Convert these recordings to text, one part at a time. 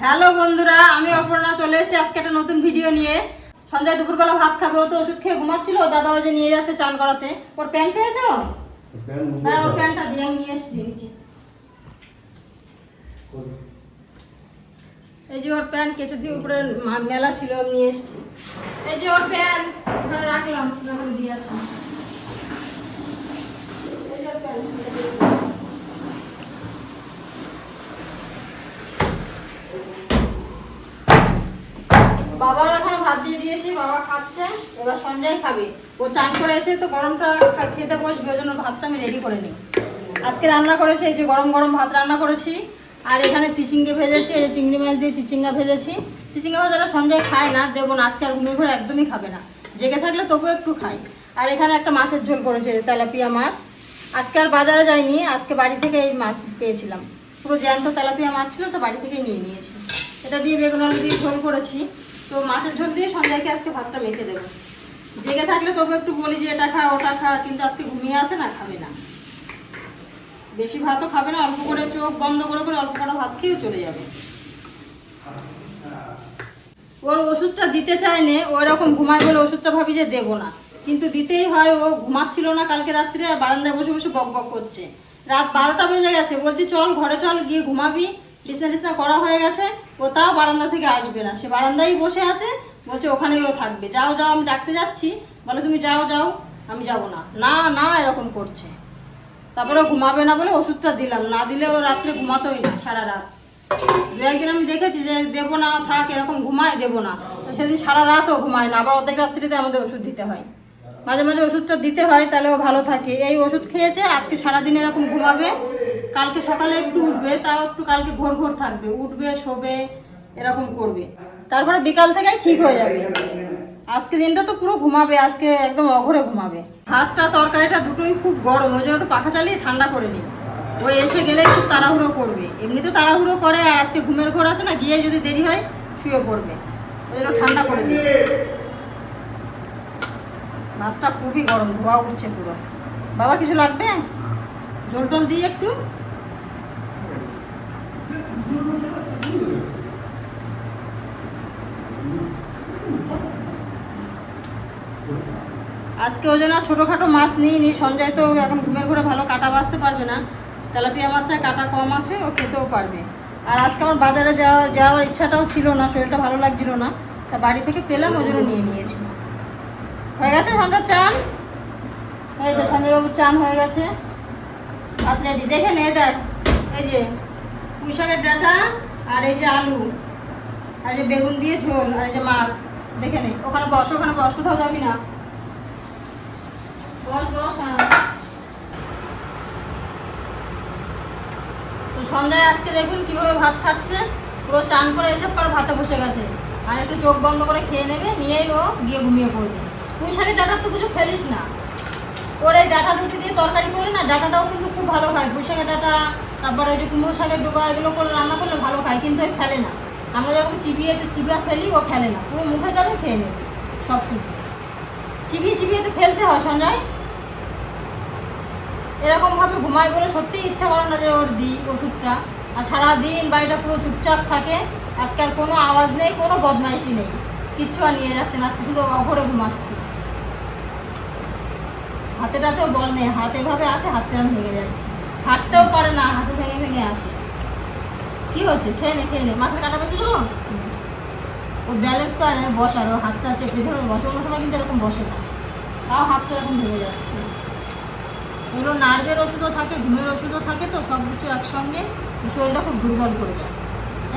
Hello বন্ধুরা, আমি অপর্ণা চলে এসেছি আজকে একটা নতুন ভিডিও নিয়ে। সঞ্জয় দুপুরবেলা ভাত খাবে, ও তো ওষুধ খেয়ে ঘুমাচ্ছিল। দাদা ওই যে নিয়ে যাচ্ছে চান করাতে। ওর প্যান্ট পেয়েছো? হ্যাঁ, ওর প্যান্টটা দিয়ে আমি নিয়ে এসেছি নিচে। এই যে ওর প্যান্ট কেচে দিয়ে উপরে মেলা ছিল, নিয়ে এসেছি। এই যে ওর প্যান্ট ওখানে রাখলাম, ওখানে দিয়ে আসলাম। এই যে ওর প্যান্ট। বাবারও এখানে ভাত দিয়ে দিয়েছি, বাবা খাচ্ছে। এবার সঞ্জয় খাবে। ও চান করে এসে তো গরমটা খেতে বসবে, ওই জন্য ভাতটা আমি রেডি করে নিই। আজকে রান্না করেছি, এই যে গরম গরম ভাত রান্না করেছি। আর এখানে চিচিঙ্গে ভেজেছি, এই যে চিংড়ি মাছ দিয়ে চিচিঙ্গা ভেজেছি। চিচিঙ্গা ভাজাটা সঞ্জয় খায় না, দেবো না আজকে, আর ঘুমিয়ে ঘুরে একদমই খাবে না। জেগে থাকলে তবুও একটু খাই। আর এখানে একটা মাছের ঝোল করেছে, তেলাপিয়া মাছ। আজকে আর বাজারে যাইনি, আজকে বাড়ি থেকে এই মাছ পেয়েছিলাম। পুরো জ্যান্ত তেলাপিয়া মাছ ছিল, তো বাড়ি থেকেই নিয়ে নিয়েছি। এটা দিয়ে বেগুন আলু দিয়ে ঝোল করেছি। তো মাছের ঝোল দিয়ে সঞ্জয়কে আজকে ভাতটা মেখে দেবো। জেগে থাকলে তবু একটু বলি যে এটা খা ওটা খা, কিন্তু আজকে ঘুমিয়ে আসে না, খাবে না। বেশি ভাতও খাবে না, অল্প করে চোখ বন্ধ করে করে অল্প করে ভাত খেয়েও চলে যাবে। ওর ওষুধটা দিতে চায় না, ওই রকম ঘুমায় বলে ওষুধটা ভাবি যে দেবো না, কিন্তু দিতেই হয়। ও ঘুমাচ্ছিল না কালকে রাত্রে, আর বারান্দায় বসে বসে বক বক করছে। রাত 12টা বেজে গেছে, বলছি চল ঘরে চল, গিয়ে ঘুমাবি। বিছনা টিছনা করা হয়ে গেছে, ও তাও বারান্দা থেকে আসবে না, সে বারান্দায় বসে আছে। বলছে ওখানেই ও থাকবে। যাও যাও, আমি ডাকতে যাচ্ছি, বলে তুমি যাও যাও, আমি যাব না, না না এরকম করছে। তারপরে ঘুমাবে না বলে ওষুধটা দিলাম, না দিলে ও রাত্রে ঘুমাতোই না সারা রাত। দু একদিন আমি দেখেছি যে দেবো না থাক, এরকম ঘুমায়, দেবো না, তো সেদিন সারা রাতও ঘুমায় না। আবার অর্ধেক রাত্রিতে আমাদের ওষুধ দিতে হয়, মাঝে মাঝে ওষুধটা দিতে হয়, তাহলে ও ভালো থাকে। এই ওষুধ খেয়েছে, আজকে সারাদিন এরকম ঘুমাবে। কালকে সকালে একটু উঠবে, তাও একটু কালকে ঘোর ঘোর থাকবে, উঠবে শোবে এরকম করবে। তারপরে বিকাল থেকেই ঠিক হয়ে যাবে। আজকে দিনটা তো পুরো ঘুমাবে, আজকে একদম অঘরে ঘুমাবে। ভাতটা তরকারিটা দুটোই খুব গরম, ওই জন্য একটু পাখা চালিয়ে ঠান্ডা করে নিই। ও এসে গেলে একটু তাড়াহুড়ো করবে, এমনি তো তাড়াহুড়ো করে, আর আজকে ঘুমের ঘোর আছে না, গিয়ে যদি দেরি হয় শুয়ে পড়বে, ওই জন্য ঠান্ডা করে দিই। ভাতটা খুবই গরম, ধোয়া উঠছে পুরো। বাবা কিছু লাগবে? জল টল দিই একটু। আজকে ওই জন্য ছোটোখাটো মাছ নিইনি। সঞ্জয় তো এখন ঘুমের ঘরে ভালো কাটা বাছতে পারবে না, তেলাপিয়া মাছটায় কাটা কম আছে, ও খেতেও পারবে। আর আজকে আমার বাজারে যাওয়ার ইচ্ছাটাও ছিল না, শরীরটা ভালো লাগছিল না, তা বাড়ি থেকে পেলাম, ওই জন্য নিয়ে নিয়েছি। হয়ে গেছে সন্ধ্যার চান? এই যে সঞ্জয়বাবুর চান হয়ে গেছে, ভাত রেডি। দেখে নে, দেখ এই যে পুঁই শাকের ডাঁটা, আর এই যে আলু, আর এই যে বেগুন দিয়ে ঝোল, আর এই যে মাছ। দেখে নে, ওখানে বস, ওখানে বস, কোথাও যাবি না, বস বস। হ্যাঁ, তো সন্ধ্যায় আজকে দেখুন কিভাবে ভাত খাচ্ছে। পুরো চান করে এসে পর ভাতে বসে গেছে, আর একটু চোখ বন্ধ করে খেয়ে নেবে, নিয়েই ও গিয়ে ঘুমিয়ে পড়বে। পুঁই শাকের ডাঁটা তো কিছু ফেলিস না, ওর এই ডাঁটা রুটি দিয়ে তরকারি করলে না, ডাঁটাটাও কিন্তু খুব ভালো খায়। পুঁই শাকের ডাঁটা, তারপরে ওই যে কুমড়ো শাকের ডোকা, এগুলো করে রান্না করলে ভালো খায়, কিন্তু ওই ফেলে না। আমরা যখন চিবিয়ে একটু চিবড়া ফেলি, ও ফেলে না, পুরো মুখে যাবে খেয়ে নেবে সব শুধু। চিবিয়ে চিবিয়ে একটু ফেলতে হয় সঞ্জয়। এরকমভাবে ঘুমায় বলে সত্যিই ইচ্ছা করে না যে ওর দিই ওষুধটা। আর সারাদিন বাড়িটা পুরো চুপচাপ থাকে, আজকে আর কোনো আওয়াজ নেই, কোনো বদমাইশি নেই, কিচ্ছু আর নিয়ে যাচ্ছে না, আজকে শুধু অঘরে ঘুমাচ্ছি। হাতেটাতেও বল নেই, হাত এভাবে আছে, হাতটা ভেঙে যাচ্ছে, হাঁটতেও পারে না, হাতে ভেঙে ভেঙে আসে। কি হচ্ছে? খেয়ে নে খেয়ে নে, মাছের কাটা বেশি দেবো। ও ব্যালেন্স পারে বসার, ও হাতটা চেপে ধরে বসে, অন্য সময় কিন্তু এরকম বসে না, তাও হাতটা এরকম ভেঙে যাচ্ছে। এগুলো নার্ভের ওষুধও থাকে, ঘুমের ওষুধও থাকে, তো সব কিছু একসঙ্গে শরীরটা খুব দুর্বল করে যায়।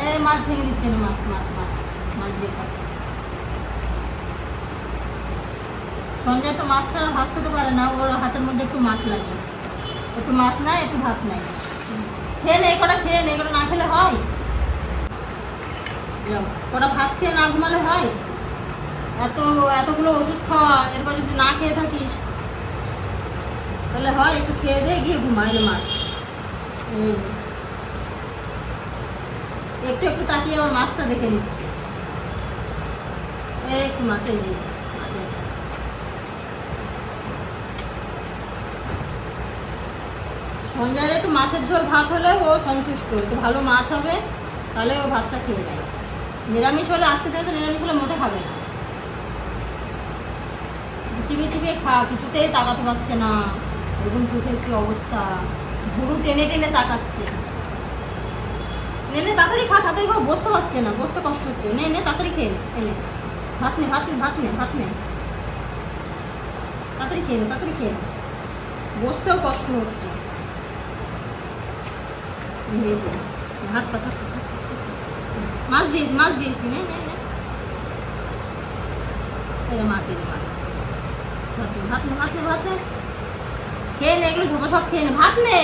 এই মাছ ভেঙে দিচ্ছে না, মাছ মাছ মাছ মাছ দিয়ে খাচ্ছে। সঞ্জয় তো মাছ ছাড়া ভাত খেতে পারে না, ওর হাতের মধ্যে একটু মাছ লাগে, একটু মাছ নাই একটু ভাত নাই। খেয়ে নে কটা, খেয়ে নে, এগুলো না খেলে হয়? কটা ভাত খেয়ে না ঘুমালে হয়? এতগুলো ওষুধ খাওয়া, এরপর যদি না খেয়ে থাকিস তাহলে হয়? একটু খেয়ে দে, গিয়ে ঘুমাই রে মাছ। এই একটু একটু তাকিয়ে আমার মাছটা দেখে নিচ্ছে, একটু মাছে নেই। সঞ্জয়ের একটু মাছের ঝোল ভাত হলেও ও সন্তুষ্ট, একটু ভালো মাছ হবে, তাহলে ও ভাতটা খেয়ে নেয়। নিরামিষ হলে আজকে থেকে তো নিরামিষ হলে মোটে খাবে না। চিবিয়ে চিবিয়ে খা, কিছুতেই তাকাতে পারছে না। এরকম চোখের কি অবস্থা, ভুরু টেনে টেনে তাকাচ্ছে। নে নে তাড়াতাড়ি খা, তাড়াতাড়ি খা, বসতে পারছে না, বসতে কষ্ট হচ্ছে। নে নে তাড়াতাড়ি খেয়ে নে, ভাত নে ভাত নে ভাত নে ভাত নে, তাড়াতাড়ি খেয়ে নে, তাড়াতাড়ি খেয়ে নে, বসতেও কষ্ট হচ্ছে। ভাত পাতা মাছ দিয়েছি, মাছ দিয়েছি, নে নে নে, মাছ দিয়েছি, মাছ ভাত নে ভাত নে ভাত নে ভাত নে, খেয়ে নে, এগুলো ঝোপা সব খেয়ে নে, ভাত নে।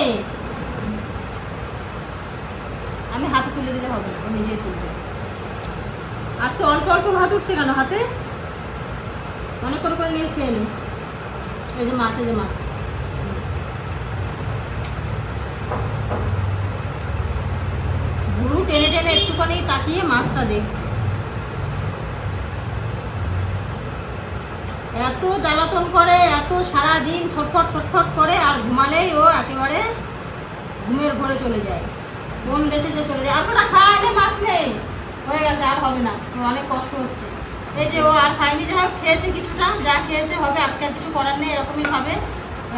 আমি হাতে তুলে দিলে হবে না, ও নিজেই তুলবে। আজকে অল্প অল্প ভাত উঠছে কেন হাতে? অনেক করে নিয়ে খেয়ে নে। এই যে মাছ, এই যে মাছ, ভুরু টেনে টেনে একটুখানি তাকিয়ে মাছটা দেখছে। এত জ্বালাতন করে, এত সারাদিন ছটফট ছটফট করে, আর ঘুমালেই ও একেবারে ঘুমের ঘরে চলে যায়। কোন দেশে যে চলে যায়। আপনারা খায় যে মাছ নেই, হয়ে গেছে, আর হবে না, অনেক কষ্ট হচ্ছে। এই যে ও আর খায়নি, যা হোক খেয়েছে কিছুটা, যা খেয়েছে হবে, আজকে আর কিছু করার নেই, এরকমই খাবে।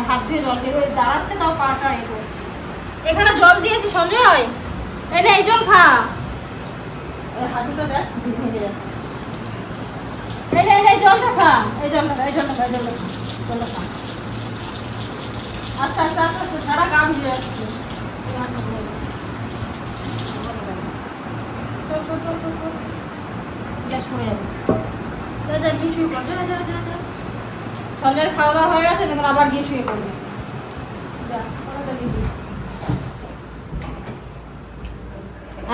হাত ধুয়ে জল দিয়ে দাঁড়াচ্ছে, তাও পাটা এ করছে। এখানে জল দিয়েছি সঞ্জয়, এই নে এই জল খা। হাঁটুটা দেখ ভেঙে যাচ্ছে। এই জলটা খা, এই জলটা খা, এই জলটা খা, এই জলটা খা, জলটা খা। আচ্ছা আচ্ছা আচ্ছা, সারা গা ভিজে যাচ্ছে। গ্যাস পড়ে যাবে। যা গিয়ে শুয়ে পড়, যা যা যা যা। সন্ধ্যার খাওয়া দাওয়া হয়ে গেছে, তখন আবার গিয়ে শুয়ে পড়বে।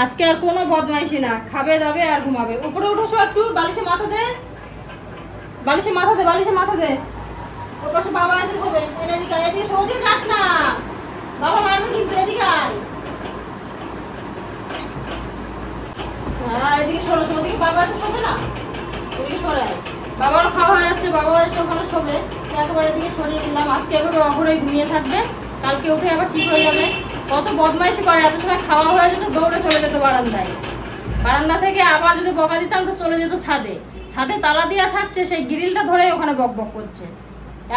আজকে আর কোনো বদমাইশি না, খাবে দাবে আর ঘুমাবে। উপরে উঠেছো একটু, বালিশে মাথা দে, বালিশে মাথা দে, বালিশে মাথা দে। ওর পাশে বাবা এসে শোবে। এদিকে এদিকে সৌদি যাস না, বাবা মারবে কিন্তু, এদিকে আয়। হ্যাঁ এদিকে সরো, ওদিকে বাবা এসে শোবে না, এদিকে সরাই। বাবারও খাওয়া হয়ে যাচ্ছে, বাবা এসে ওখানে শোবে, একেবারে এদিকে সরিয়ে দিলাম। আজকে এভাবে অঘরে ঘুমিয়ে থাকবে, কালকে উঠে আবার ঠিক হয়ে যাবে। কত বদমাইশি করে, এত সময় খাওয়া হয়ে যেত, দৌড়ে চলে যেত বারান্দায়। বারান্দা থেকে আবার যদি বকা দিতাম তো চলে যেত ছাদে। ছাদে তালা দেওয়া থাকছে, সেই গ্রিলটা ধরে ওখানে বক বক করছে।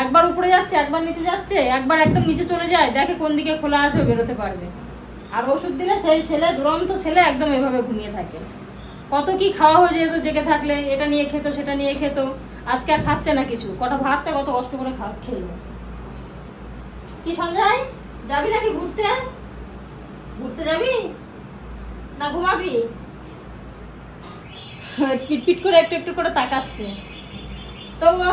একবার উপরে যাচ্ছে, একবার নিচে যাচ্ছে, একবার একদম নিচে চলে যায়, দেখে কোন দিকে খোলা আছে বেরোতে পারবে। আর ওষুধ দিলে সেই ছেলে, দুরন্ত ছেলে, একদম এভাবে ঘুমিয়ে থাকে। কত কি খাওয়া হয়ে যেত জেগে থাকলে, এটা নিয়ে খেত সেটা নিয়ে খেত। আজকে আর খাচ্ছে না কিছু, কটা ভাতটা কত কষ্ট করে খেলো। কি সঞ্জয়, যাবি নাকি ঘুরতে? ঘুরতে যাবি না ঘুমাবি? পিটপিট করে একটু একটু করে তাকাচ্ছে। তো ও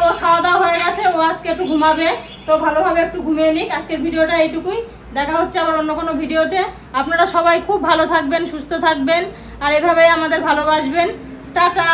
ওর খাওয়া দাওয়া হয়ে গেছে, ও আজকে একটু ঘুমাবে। তো ভালোভাবে একটু ঘুমিয়ে নিক। আজকের ভিডিওটা এইটুকুই, দেখা হচ্ছে আবার অন্য কোনো ভিডিওতে। আপনারা সবাই খুব ভালো থাকবেন, সুস্থ থাকবেন, আর এভাবেই আমাদের ভালোবাসবেন। টাটা।